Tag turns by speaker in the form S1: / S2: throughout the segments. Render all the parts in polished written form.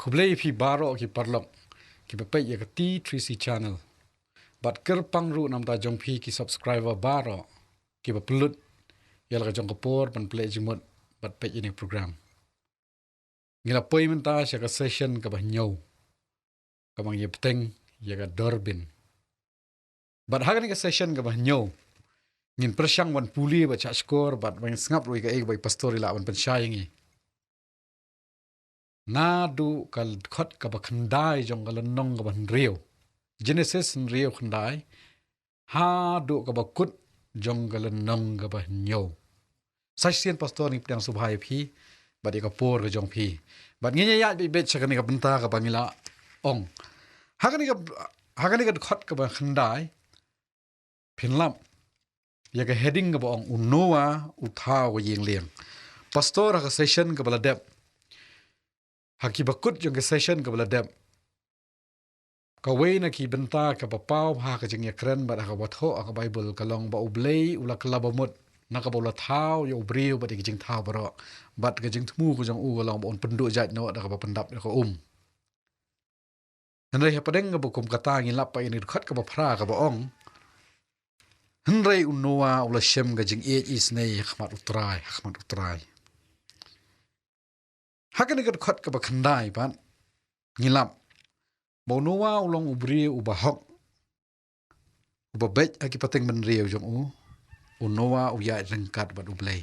S1: Hublei phi baro ki parlok ki pe ya ka T3C channel. Bat ker pangru nam ta jong phi ki subscriber baro ki ba pelut ya la jong kapor pan play jimot bat pe ini program. Ngila poi menta sya ka session ka ba nyau. Ka bang ye peteng ya ka dorbin. Bat hagan ka session ka ba nyau. Ngin persyang wan puli ba cha skor bat bang ngap rui ka ba pastori la wan pensyayang i. Nadu kal khot ka ba khandai jong ka lanong ka ba riu. Genesis riu khandai. Ha du ka ba kut jong ka lanong ka ba nyau. Sasien pastor ni pedang subhai phi bat ka por ka jong phi. Bat ngenya ya bi bet sakani ka benta ka bangila ong. Hagani ka khot ka ba khandai. Pinlam ya ka heading ka ba ong unoa utha wa yeng liang. Pastor ka session ka bala dep. Haki bakut jong ka session ka bala dep. Ka na ki benta ka ba pau ha ka jing ya kren ba ka watho ka Bible ka long ba ublei ula kala ba mut na ka bola thau yo briu ba ki jing thau baro bat ka jing thmu ko jong u ka long ba on pendu jat no da ka ba pendap ka Henry ha padeng ka bukum kata ngin lap pa ini khat ka ba phra ka ba ong. Henry unoa ula shem ka jing is nei khmat utrai. Hakan ka khat ka ba khandai ban ngilap Bonuwa ulong ubri ubahok. Ubabej aki pateng menriau jong u. Unowa uya rengkat bat ublay.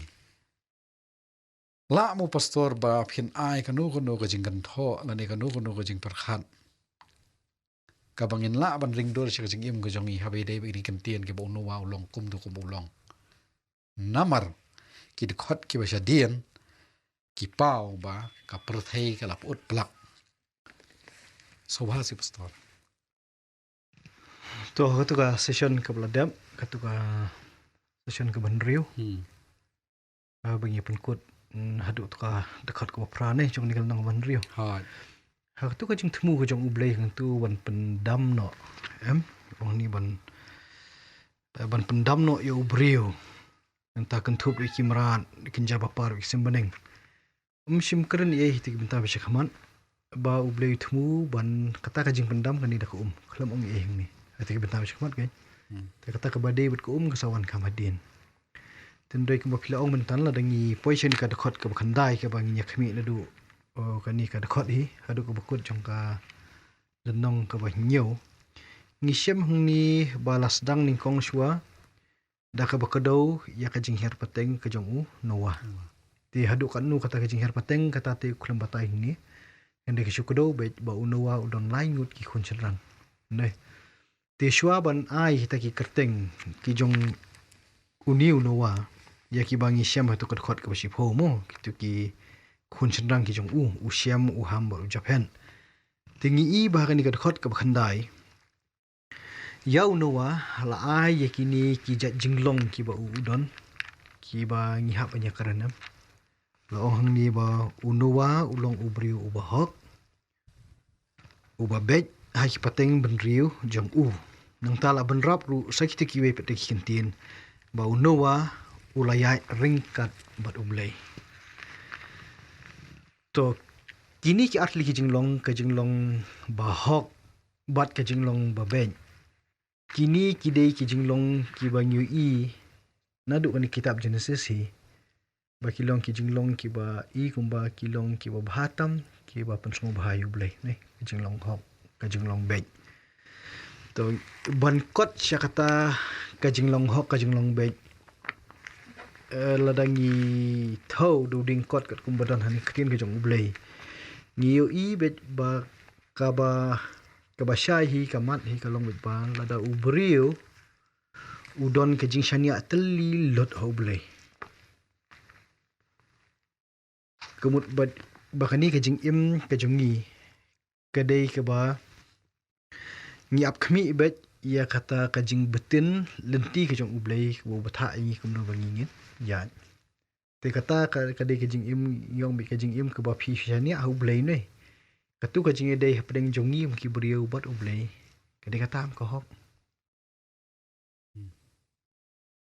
S1: La mo pastor ba phin ai kanu ka jing kan tho lani kanu ka jing perkhat. Kabangin la ban ring dor siya jing im ka jong i habe dei bi kan tien ke bonuwa ulong kum tu kum ulong. Namar ki dikhot ki ba syadien ki pau ba ka perthei ka laput plak. Sobha si pastor.
S2: To katu ka session ka bladam, katu ka session ka banriu. Bangi penkut hadu tu ka dekat ka prane jong ni nang banriu.
S1: Hai.
S2: Katu ka jing temu ka jong ublei kan tu ban pendam no. Ong ni ban pendam no yo ubriu. Entah kan thup ri kimran kinja bapar wi simbaneng. Sim keren ye hiti benta be shakhaman. Ba ublei temu ban kata ka jing pendam kan ni da ka khalam ong e ni ati benta be shakhamat kan ta kata ka badai bet ka ka sawan ka madin tendai ka mapila ong mentan la dangi position ka dekhot ka khandai ka bang nya khmi la du kan ni ka dekhot hi hadu ka bakut jong ka lenong ka ba nyau ngi shem hung ni balas dang ning kong shwa da ka bakadau ya ka jing her pateng ka jong u nowa ti hadu kan nu kata ka jing her pateng kata te khulam batai ni Yang dek syukudo bet ba unowa udon lain ngut ki khuncherang. Ne. Te shwa ban ai hita ki kerteng ki jong uni unowa ya ki bangi syam hatu khot ka basi pho mo kitu ki khuncherang ki jong u syam u ham ba Japan. Tingi i ba kan ni khot ka khandai. Ya unowa la ai ya kini ki jat jinglong ki ba udon ki ba ngi hap nya karana. Lohang ni ba unowa ulong ubriu ubahok ubabej hai pateng benriu jong u nang tala benrap ru sakiti kiwe petek kintin ba unowa ulayai ringkat bat ublei to kini ki atli ki jinglong bahok bat ka jinglong babej kini kidei ki jinglong ki banyu i nadu kan kitab Genesis hi ba kilong ki jinglong ki ba i kumba kilong ki ba bhatam ki ba pensung bahayu blai ne jinglong hok ka jinglong bej to ban kot sya kata ka jinglong hok ka jinglong bej ladangi thau du ding kot kat kumbadan han krin ka jong blai ngiu i bej ba ka ba shai hi ka mat hi ka long bej ba lada ubriu udon ka jing shania teli lot ho blai Kemut bakani ka jing im ka jungi kadai ka ba ngi ap khmi bet ya kata ka jing betin lenti ka jong ublei wo batha ngi kumno bangingin ya te kata ka kadai ka jing im yong bi ka jing im ka ba phi shania ha ublei ne katu ka jing dei hapdeng jongi ki brio bat ublei kadai kata am ka hok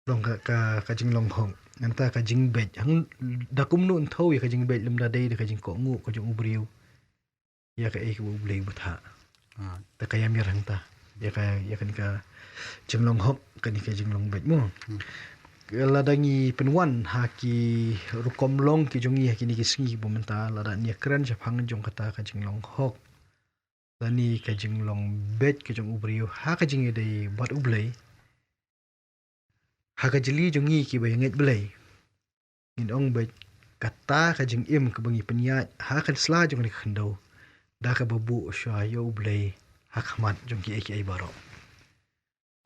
S2: long ka jing long hong nanta ka jing bej hang dakum nu thau ka jing bej lemda dei ka jing ko ngu ko jong ubriu ya ka ek bu blei butha
S1: Ah,
S2: ta kaya mirang ta ya kan ka jenglong hok kan ka jenglong bet mo ladangi penwan haki rukom long ki jongi haki ni kisngi bomenta ladan ni kran japang jong kata ka jenglong hok lani ka jenglong bet ka jong ubrio ha ka jingi dei bat ublei ha ka jeli jongi ki bayanget blei in ong bet kata ka jing im ka bangi penyat ha kan sla jong ni khandau da ka babu sha yo blei ha khamat jong ki ai baro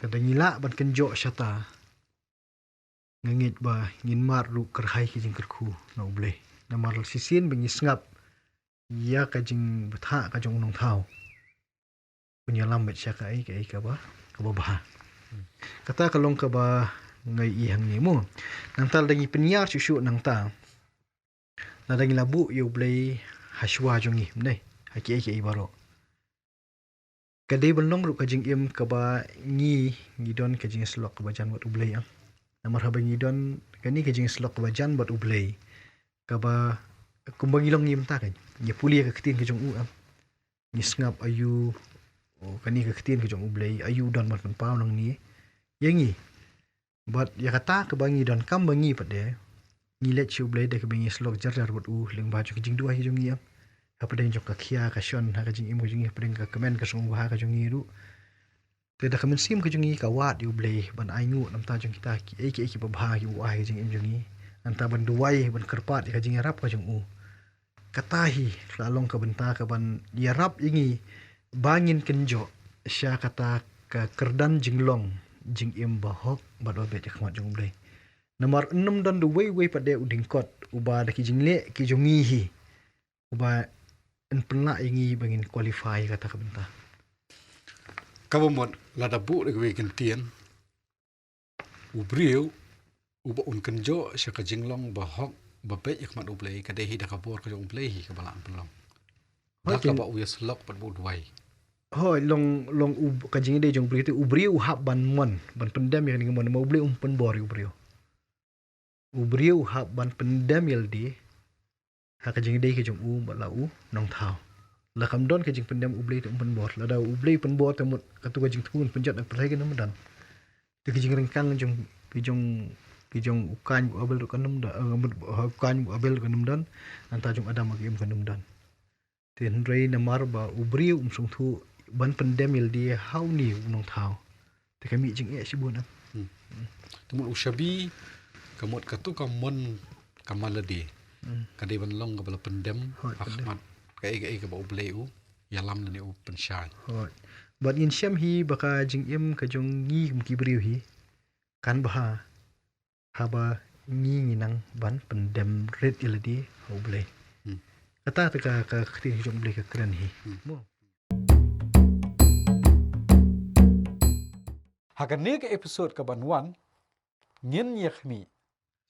S2: kadangila ban kenjo syata ngengit ba ngin mar ru kerhai ki jing kerku na blei na mar sisin bangi sngap ya ka jing betha ka jong nong thau punya lambat sya ka ai ka ba bah kata kalong ka ba ngai i hang ni mo nang tal dangi penyar susu nang ta na dangi labu yo blei haswa jongi nei haki ai baro kadai belong ru kajing im ka ba ngi don kajing slok ka ba jan wat ublei am namar ha ngi don kani kajing slok ka ba jan bat ublei ka ba kumbang ilong ngim ta kan ya puli ka ketin ka jong u am ni snap ayu kani ka ketin ka jong ublei ayu don bat pau nang ni yangi but ya kata ka bangi don kam bangi pade ni let chu ublei de ka bangi slok jar jar bat u ling ba ju kajing dua hi jong ngi am apa deng jok ka khia ka shon ha ka jing im ka jing apa deng ka comment ka song ha ka jong ru te da kamen sim ka jong ka wat yu blei ban ai ngu nam ta jong kita ki ba bha ki wa ka jing im jong anta ban duai ban kerpat ka jing rap ka jong u katahi lalong ka benta ka ban ya rap ingi bangin kenjo sya kata ka kerdan jinglong jing im ba hok ba do bet khmat jong blei nomor 6 dan duai wei pade uding kot uba da ki jingle ki jongi hi uba en pernah ingi bangin qualify kata kabenta
S1: kabomot lada bu de we gentian ubrio uba un kenjo sya ka jinglong ba hok ba be yakmat ublei ka dehi da kabor ka jong ublei hi ka balang pelong da ka ba uyas lok pat bu duai
S2: hoi long ka jingi de jong brio ubrio hab ban mon ban pendam yang ni mon mo ubrio pen bor ubrio hab ban pendam yel di ha ka jingi de ke jong u ba lau nong thau la kam don ke jing pendam ublei tu pen bor la da ublei pen bor temut ka tu ka jing thun penjat nak perhai ke nam dan tu ke jing rengkang ki jong ukan bu abel kan nam da ukan bu abel kan nam dan anta jong adam agim kan nam dan ten rei namar ba ubreu sung thu ban pendam yel di hau ni nong thau te kami jing e sibun
S1: temut ushabi kamot ka tu kamon kamaladi kadai ban long ka bala pendam ahmad kai ka ba ublei u yalam ni u pensyai
S2: hoi but in syam hi baka jing im ka jong ngi ki breu hi kan bah haba ngi nang ban pendam red iladi ublei kata ta ka kti jong ublei ka kran hi mo
S1: hagani ka episode ka banwan ngin yakhmi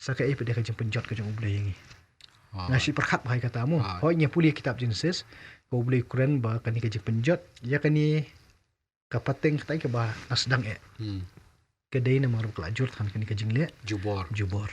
S2: saka ipede ka jong penjat ka jong ublei ngi nasi perkhat bahai katamu hoi nya puli kitab Genesis ko ublei Quran ba kani ka jing penjat ya kani kapateng kata ke ba nasdang kedai na maru kelajur kan kani ka jing le
S1: jubor
S2: jubor